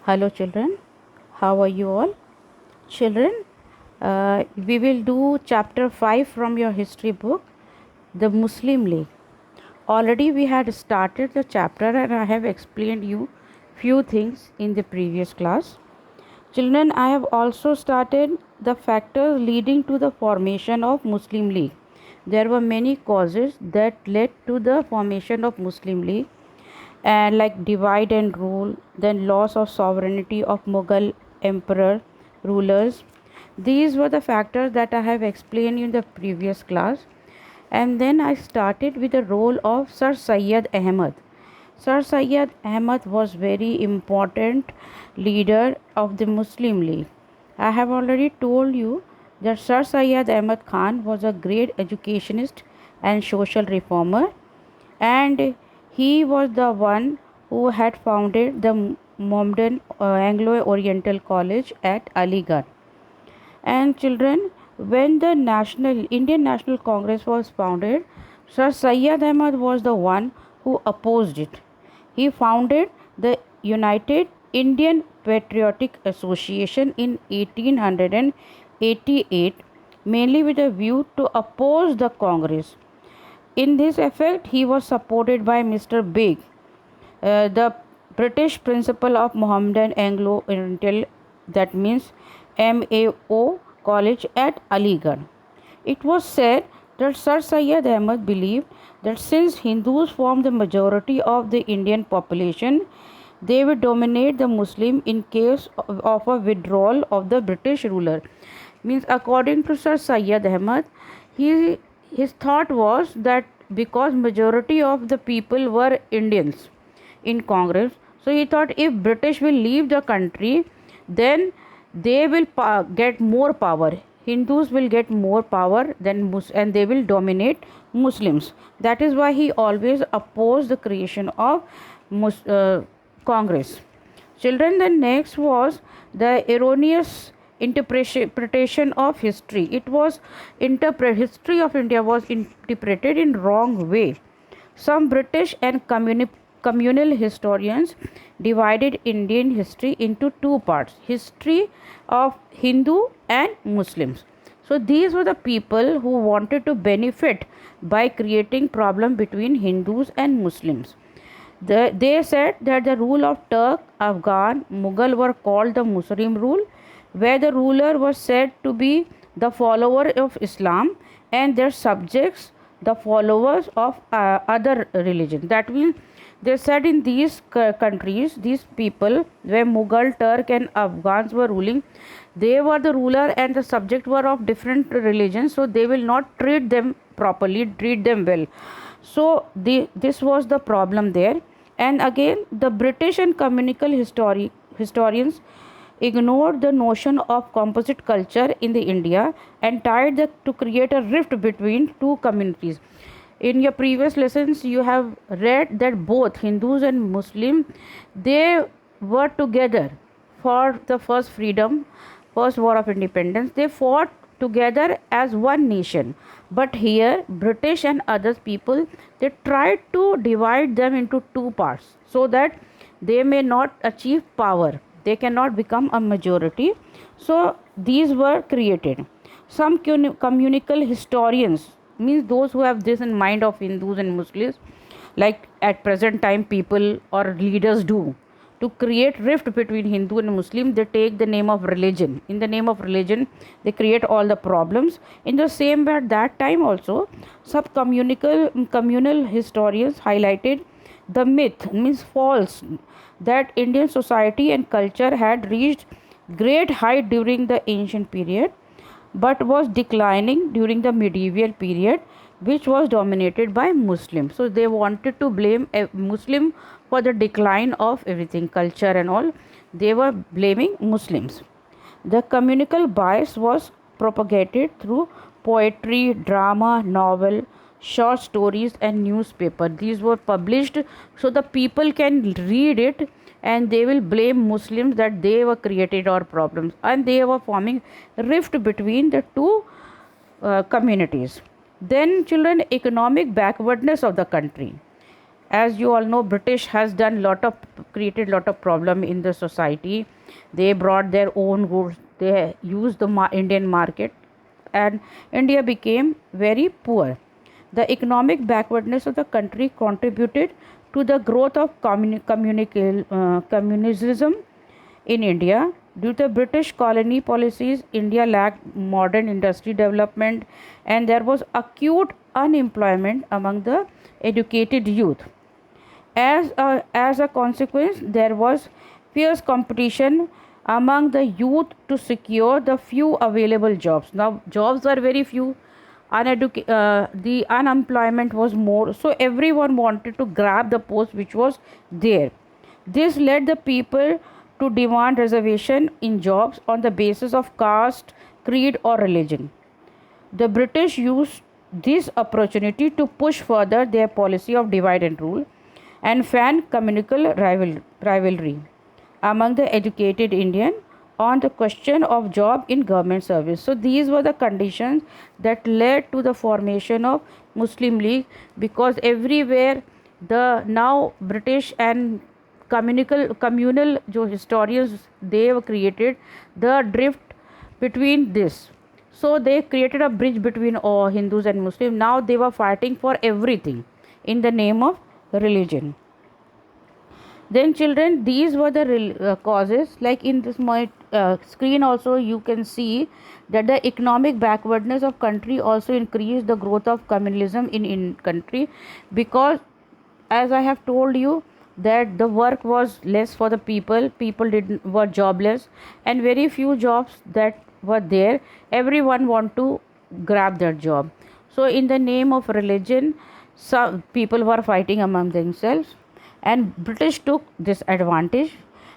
Hello children, how are you all? Children, we will do chapter 5 from your history book, the Muslim League. Already we had started the chapter and I have explained you few things in the previous class. Children, I have also started the factors leading to the formation of Muslim League. There were many causes that led to the formation of Muslim League, and like divide and rule, then loss of sovereignty of Mughal emperor rulers. These were the factors that I have explained in the previous class. And then I started with the role of Sir Syed Ahmad. Sir Syed Ahmad was very important leader of the Muslim League. I have already told you that Sir Syed Ahmad Khan was a great educationist and social reformer, and he was the one who had founded the Mohammedan Anglo-Oriental College at Aligarh. And children, when the Indian National Congress was founded, Sir Syed Ahmad was the one who opposed it. He founded the United Indian Patriotic Association in 1888, mainly with a view to oppose the Congress. In this effect, he was supported by Mr. Beg, the British principal of Mohammedan Anglo-Oriental, that means MAO College at Aligarh. It was said that Sir Syed Ahmad believed that since Hindus form the majority of the Indian population, they would dominate the Muslim in case of a withdrawal of the British ruler. Means according to Sir Syed Ahmad, his thought was that because majority of the people were Indians in Congress, so he thought if British will leave the country, then they will get more power. Hindus will get more power than and they will dominate Muslims. That is why he always opposed the creation of Congress. Children, the next was the erroneous interpretation of history. History of India was interpreted in wrong way. Some British and communal historians divided Indian history into two parts: history of Hindu and Muslims. So these were the people who wanted to benefit by creating problem between Hindus and Muslims. They said that the rule of Turk, Afghan, Mughal were called the Muslim rule, where the ruler was said to be the follower of Islam and their subjects the followers of other religions. That means they said in these countries, these people where Mughal, Turk and Afghans were ruling, they were the ruler and the subject were of different religions, so they will not treat them properly, treat them well. So this was the problem there. And again, the British and communal historians ignored the notion of composite culture in the India and tried to create a rift between two communities. In your previous lessons, you have read that both Hindus and Muslim, they were together for the first freedom, first war of independence. They fought together as one nation. But here, British and other people, they tried to divide them into two parts so that they may not achieve power. They cannot become a majority. So these were created. Some communal historians, means those who have this in mind of Hindus and Muslims, like at present time people or leaders do, to create rift between Hindu and Muslim, they take the name of religion. In the name of religion, they create all the problems. In the same way, at that time also, some communal historians highlighted the myth, means false, that Indian society and culture had reached great height during the ancient period, but was declining during the medieval period, which was dominated by Muslims. So they wanted to blame a Muslim for the decline of everything, culture and all. They were blaming Muslims. The communal bias was propagated through poetry, drama, novel, short stories and newspaper. These were published so the people can read it and they will blame Muslims that they were created our problems, and they were forming rift between the two communities. Then children, economic backwardness of the country. As you all know, British has done lot of created lot of problem in the society. They brought their own goods, they used the Indian market, and India became very poor. The economic backwardness of the country contributed to the growth of communism in India. Due to British colony policies, India lacked modern industry development, and there was acute unemployment among the educated youth. As a consequence, there was fierce competition among the youth to secure the few available jobs. Now, jobs were very few, the unemployment was more, so everyone wanted to grab the post which was there. This led the people to demand reservation in jobs on the basis of caste, creed, or religion. The British used this opportunity to push further their policy of divide and rule and fan communal rivalry among the educated Indian on the question of job in government service. So these were the conditions that led to the formation of Muslim League, because everywhere the now British and communal जो historians they have created the drift between this. So they created a bridge between all Hindus and Muslims. Now they were fighting for everything in the name of religion. Then children, these were the causes. Like in this screen also you can see that the economic backwardness of country also increased the growth of communalism in country, because as I have told you that the work was less for the people were jobless, and very few jobs that were there, everyone want to grab that job. So in the name of religion, some people were fighting among themselves, and British took this advantage,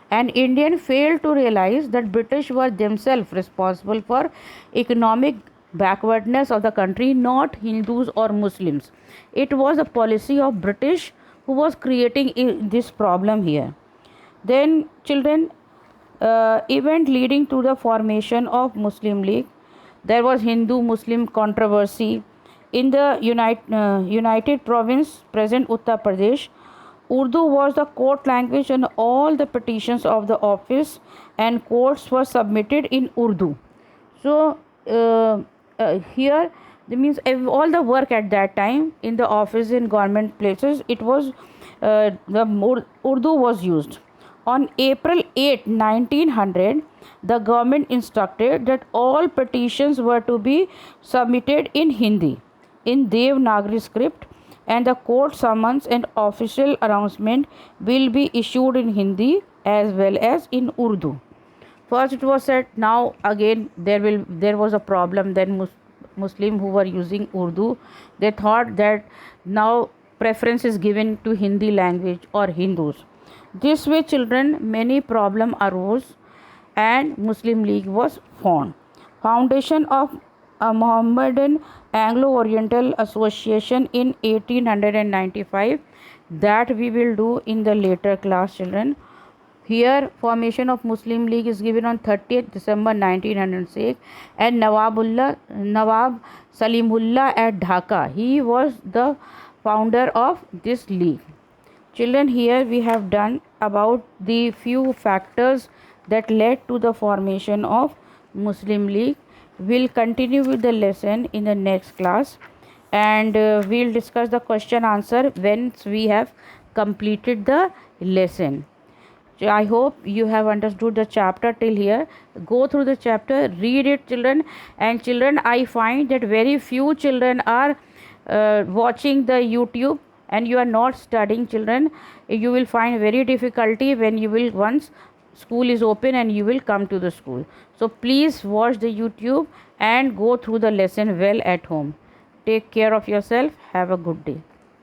and Indian failed to realize that British were themselves responsible for economic backwardness of the country, not Hindus or Muslims. It was a policy of British who was creating this problem here. Then children, event leading to the formation of Muslim League, there was Hindu Muslim controversy in the United Province, present Uttar Pradesh. Urdu was the court language, and all the petitions of the office and courts were submitted in Urdu. So here that means all the work at that time in the office in government places, it was the Urdu was used. On April 8, 1900, the government instructed that all petitions were to be submitted in Hindi, in Devanagari script, and the court summons and official announcement will be issued in Hindi as well as in Urdu. First it was said, now again there was a problem. Then Muslim who were using Urdu, they thought that now preference is given to Hindi language or Hindus. This way, children, many problem arose, and Muslim League was formed. Foundation of a Mohammedan Anglo-Oriental Association in 1895, that we will do in the later class, children. Here, formation of Muslim League is given on 30th December 1906, and Nawab Salimullah at Dhaka, he was the founder of this league. Children, here we have done about the few factors that led to the formation of Muslim League. We'll continue with the lesson in the next class, and we'll discuss the question answer once we have completed the lesson. I hope you have understood the chapter till here. Go through the chapter, read it, children. And children, I find that very few children are watching the YouTube, and you are not studying, children. You will find very difficulty when you will, once school is open and you will come to the school. So please watch the YouTube and go through the lesson well at home. Take care of yourself. Have a good day.